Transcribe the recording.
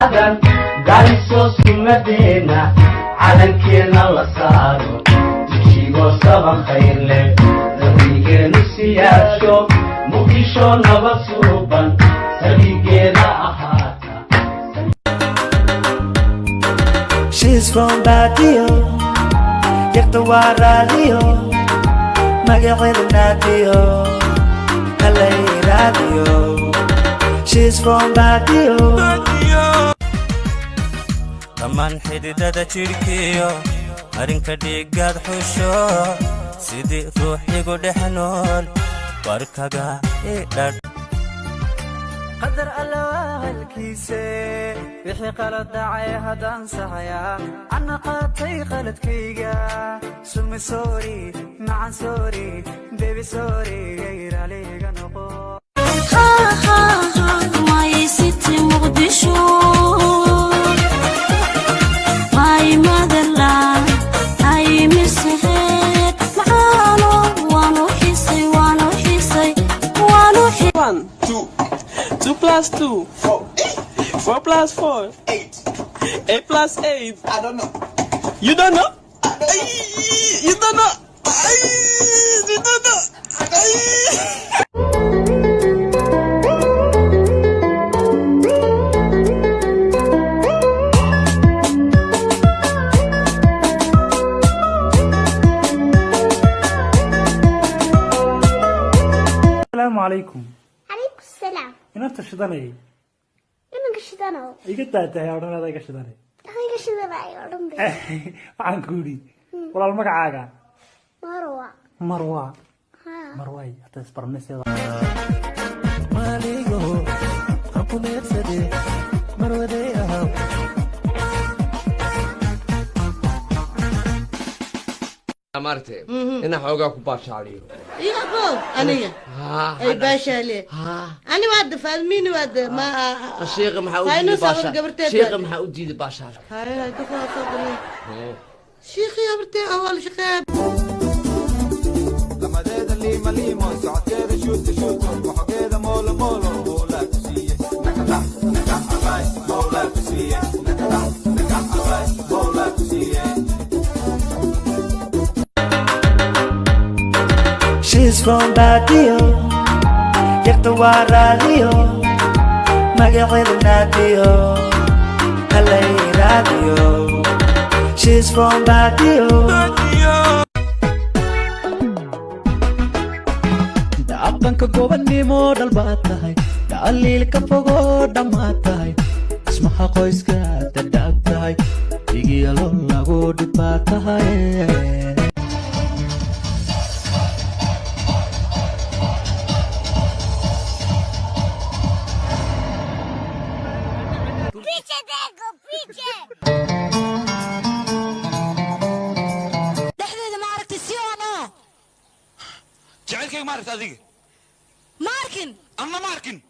قايسو سمدينا calankeena la saaro dugsigoo saban khayr leh dabigeenu siyaasho muqdisho nabad suuban sabigeeda ahaata. She's from Badio, yarta waa radio, magaceeda Nadio, halay radio. She's from Badio. Taman xididada jirkiyo marinka dhigaad xusho sidii ruux igu dhex nool barkaga idhadh qadar alaalkiise wixii qalad dhacay haddaan saxayaa ana qaatay qaladkayga sumi sorry macan sorry baby sorry gayraliga noqo my city Mogadishu Two plus two. 4. 4 plus 4. 8. 8 plus 8. I don't know. You don't know? You don't know? You don't know? السلام عليكم. عليكم السلام. إنت شدني. إنك شدنا. يقطع تهيارنا هذا كشدني. هاي كشدنا يا ربي. عن كودي. ولا المقعة. مروة. مروة. ها. مروي حتى يصبر الناس. ماليو أبو مرسدي مروة ديها. أمرتي إن حوجا كباش عليه. يقول أنا أي باشا ليه أنا واد فالمين واد ما الشيخ محمود باشا الشيخ محمود باشا هاي دخل صدري شيخ يا برتي أول شيخ لما ديد اللي مليمو ساعات كذا شوت وحكيدا مولا مولا كسيه نكتح عباي مولا كسيه نكتح عباي مولا كسيه. She's from Badio, yarta waa radio, magaceeda Nadio, halay radio. She's from Badio. Dhaqanka gobonimo dhalbaad tahay, dhaliilka fogo dhammaad tahay, ismaha qoyska dadhaab tahay, igiyalo lagu dhibaat tahay. دحديد ما عرفت السيونة جعلك ما عرفت هذيك. ماركن أنا ماركن.